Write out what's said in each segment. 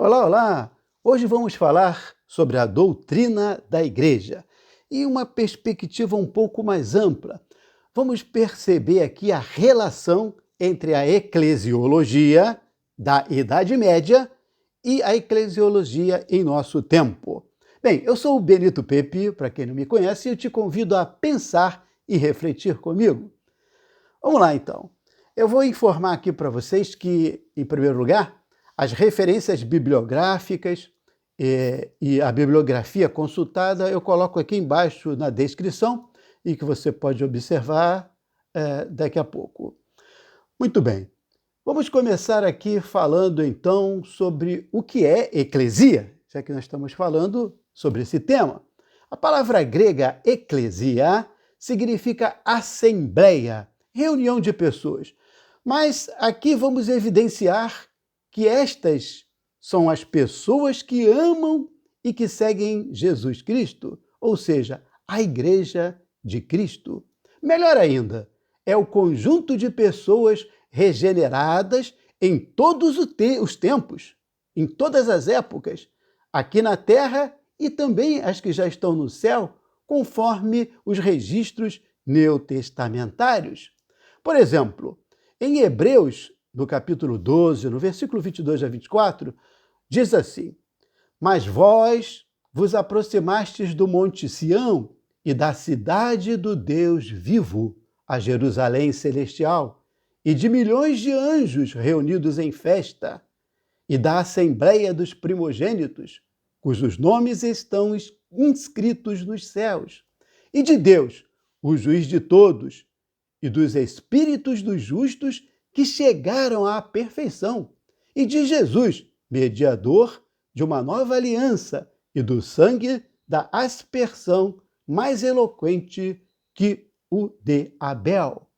Olá, olá! Hoje vamos falar sobre a doutrina da Igreja e uma perspectiva um pouco mais ampla. Vamos perceber aqui a relação entre a eclesiologia da Idade Média e a eclesiologia em nosso tempo. Bem, eu sou o Benito Pepe, para quem não me conhece, e eu te convido a pensar e refletir comigo. Vamos lá, então. Eu vou informar aqui para vocês que, em primeiro lugar, as referências bibliográficas e a bibliografia consultada eu coloco aqui embaixo na descrição e que você pode observar daqui a pouco. Muito bem. Vamos começar aqui falando, então, sobre o que é eclesia, já que nós estamos falando sobre esse tema. A palavra grega eclesia significa assembleia, reunião de pessoas. Mas aqui vamos evidenciar que estas são as pessoas que amam e que seguem Jesus Cristo, ou seja, a Igreja de Cristo. Melhor ainda, é o conjunto de pessoas regeneradas em todos os tempos, em todas as épocas, aqui na Terra e também as que já estão no céu, conforme os registros neotestamentários. Por exemplo, em Hebreus, no capítulo 12, no versículo 22 a 24, diz assim: Mas vós vos aproximastes do monte Sião e da cidade do Deus vivo, a Jerusalém celestial, e de milhões de anjos reunidos em festa, e da assembleia dos primogênitos, cujos nomes estão inscritos nos céus, e de Deus, o juiz de todos, e dos espíritos dos justos que chegaram à perfeição, e de Jesus, mediador de uma nova aliança, e do sangue da aspersão mais eloquente que o de Abel.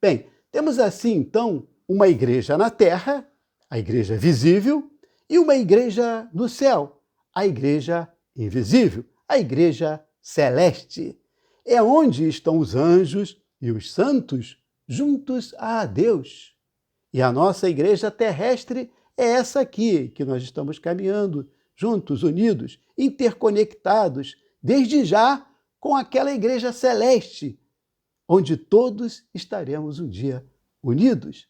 Bem, temos assim, então, uma igreja na terra, a igreja visível, e uma igreja no céu, a igreja invisível, a igreja celeste. É onde estão os anjos e os santos juntos a Deus. E a nossa igreja terrestre é essa aqui, que nós estamos caminhando, juntos, unidos, interconectados, desde já com aquela igreja celeste, onde todos estaremos um dia unidos.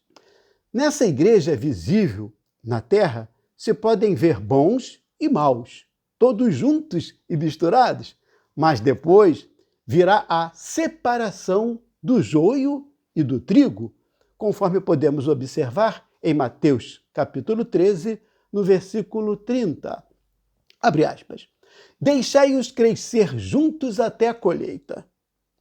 Nessa igreja visível, na terra, se podem ver bons e maus, todos juntos e misturados, mas depois virá a separação do joio e do trigo, conforme podemos observar em Mateus capítulo 13, no versículo 30. Abre aspas. Deixai-os crescer juntos até a colheita.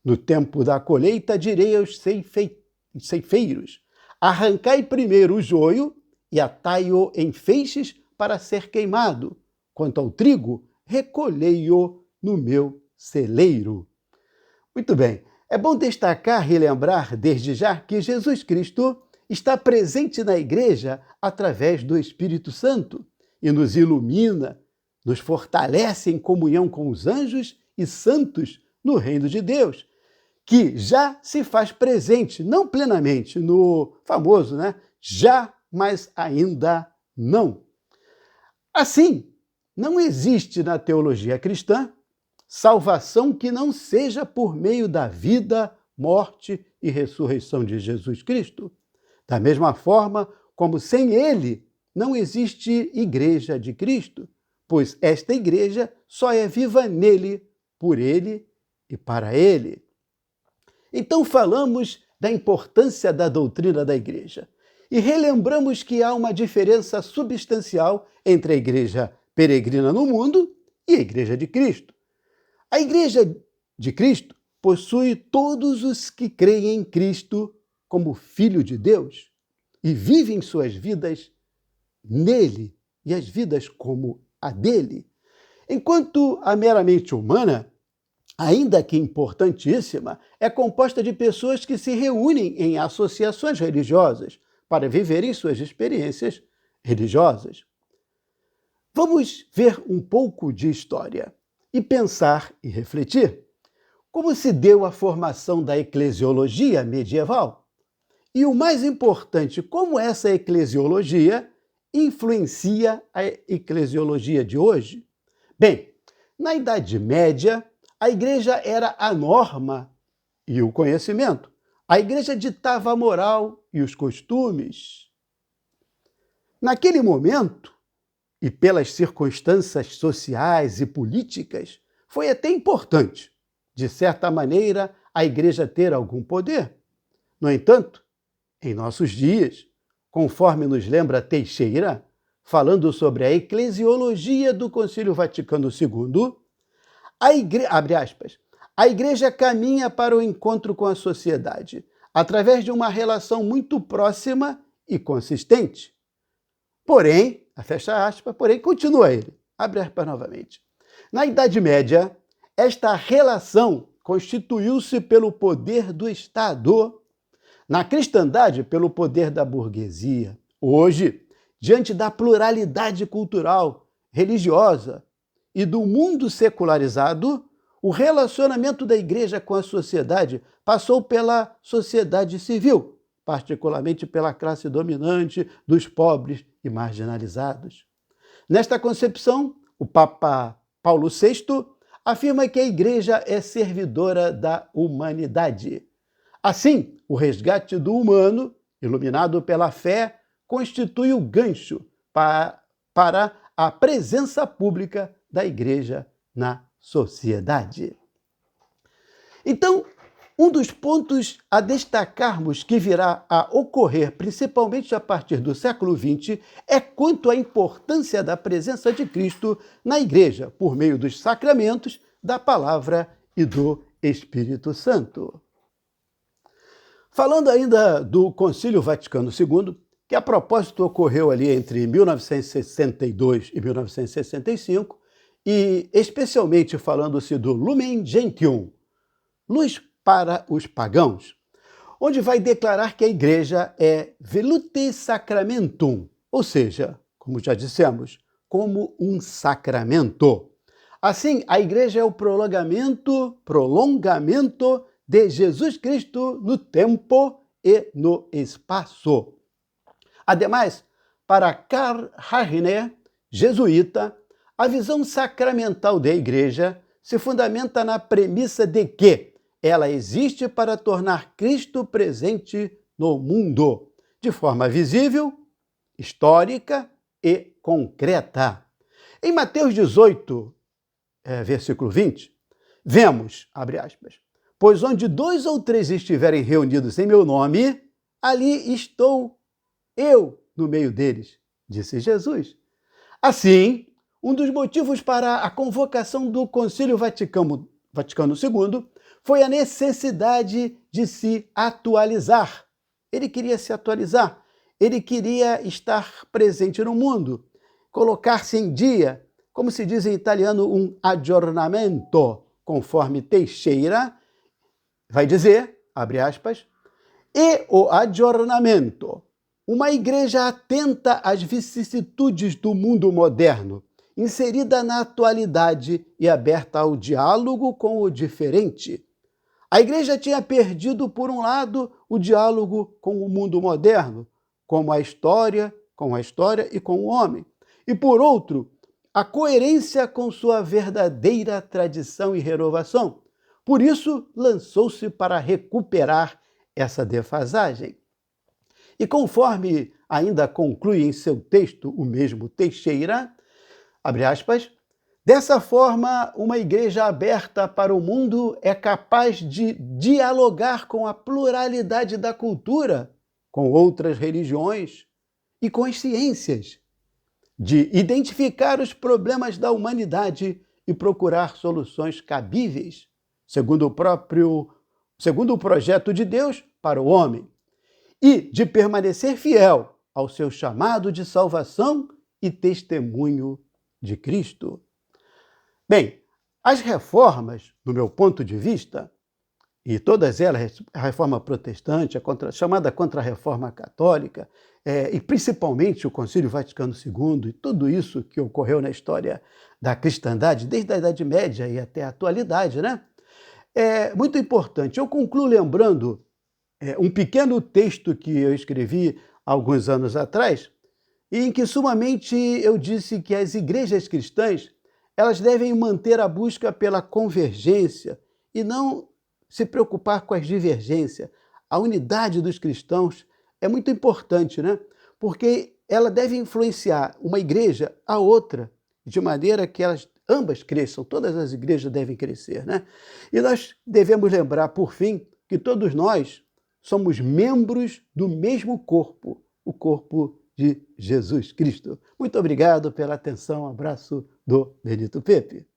No tempo da colheita direi aos ceifeiros, arrancai primeiro o joio e atai-o em feixes para ser queimado. Quanto ao trigo, recolhei-o no meu celeiro. Muito bem. É bom destacar e lembrar desde já que Jesus Cristo está presente na igreja através do Espírito Santo e nos ilumina, nos fortalece em comunhão com os anjos e santos no reino de Deus, que já se faz presente, não plenamente, no famoso, já, mas ainda não. Assim, não existe na teologia cristã salvação que não seja por meio da vida, morte e ressurreição de Jesus Cristo. Da mesma forma como sem ele não existe igreja de Cristo, pois esta igreja só é viva nele, por ele e para ele. Então falamos da importância da doutrina da igreja e relembramos que há uma diferença substancial entre a igreja peregrina no mundo e a igreja de Cristo. A Igreja de Cristo possui todos os que creem em Cristo como Filho de Deus e vivem suas vidas nele e as vidas como a dele. Enquanto a meramente humana, ainda que importantíssima, é composta de pessoas que se reúnem em associações religiosas para viverem suas experiências religiosas. Vamos ver um pouco de história e pensar e refletir como se deu a formação da eclesiologia medieval. E o mais importante, como essa eclesiologia influencia a eclesiologia de hoje? Bem, na Idade Média, a igreja era a norma e o conhecimento. A igreja ditava a moral e os costumes. Naquele momento, e pelas circunstâncias sociais e políticas, foi até importante, de certa maneira, a igreja ter algum poder. No entanto, em nossos dias, conforme nos lembra Teixeira, falando sobre a eclesiologia do Concílio Vaticano II, abre aspas, a igreja caminha para o encontro com a sociedade, através de uma relação muito próxima e consistente. Porém, fecha aspas, porém, continua ele, abre aspas novamente. Na Idade Média, esta relação constituiu-se pelo poder do Estado, na cristandade, pelo poder da burguesia. Hoje, diante da pluralidade cultural, religiosa e do mundo secularizado, o relacionamento da igreja com a sociedade passou pela sociedade civil, particularmente pela classe dominante dos pobres e marginalizados. Nesta concepção, o Papa Paulo VI afirma que a igreja é servidora da humanidade. Assim, o resgate do humano, iluminado pela fé, constitui o gancho para a presença pública da igreja na sociedade. Então, um dos pontos a destacarmos que virá a ocorrer, principalmente a partir do século XX, é quanto à importância da presença de Cristo na igreja, por meio dos sacramentos, da palavra e do Espírito Santo. Falando ainda do Concílio Vaticano II, que a propósito ocorreu ali entre 1962 e 1965, e especialmente falando-se do Lumen Gentium, luz para os pagãos, onde vai declarar que a igreja é velute sacramentum, ou seja, como já dissemos, como um sacramento. Assim, a igreja é o prolongamento de Jesus Cristo no tempo e no espaço. Ademais, para Karl Rahner, jesuíta, a visão sacramental da igreja se fundamenta na premissa de que ela existe para tornar Cristo presente no mundo, de forma visível, histórica e concreta. Em Mateus 18, versículo 20, vemos, abre aspas, pois onde 2 ou 3 estiverem reunidos em meu nome, ali estou eu no meio deles, disse Jesus. Assim, um dos motivos para a convocação do Concílio Vaticano II foi a necessidade de se atualizar. Ele queria se atualizar, ele queria estar presente no mundo, colocar-se em dia, como se diz em italiano, um aggiornamento, conforme Teixeira vai dizer, abre aspas, e o aggiornamento, uma igreja atenta às vicissitudes do mundo moderno, inserida na atualidade e aberta ao diálogo com o diferente. A igreja tinha perdido, por um lado, o diálogo com o mundo moderno, com a história e com o homem, e por outro, a coerência com sua verdadeira tradição e renovação. Por isso, lançou-se para recuperar essa defasagem. E conforme ainda conclui em seu texto o mesmo Teixeira, abre aspas, dessa forma, uma igreja aberta para o mundo é capaz de dialogar com a pluralidade da cultura, com outras religiões e com as ciências, de identificar os problemas da humanidade e procurar soluções cabíveis, segundo o projeto de Deus para o homem, e de permanecer fiel ao seu chamado de salvação e testemunho de Cristo. Bem, as reformas, do meu ponto de vista, e todas elas, a reforma protestante, a chamada contra-reforma católica, e principalmente o Concílio Vaticano II, e tudo isso que ocorreu na história da cristandade, desde a Idade Média e até a atualidade, né? É muito importante. Eu concluo lembrando um pequeno texto que eu escrevi há alguns anos atrás, E em que sumamente eu disse que as igrejas cristãs, elas devem manter a busca pela convergência e não se preocupar com as divergências. A unidade dos cristãos é muito importante, né? Porque ela deve influenciar uma igreja a outra, de maneira que elas ambas cresçam, todas as igrejas devem crescer, né? E nós devemos lembrar, por fim, que todos nós somos membros do mesmo corpo, o corpo de Jesus Cristo. Muito obrigado pela atenção. Um abraço do Benito Pepe.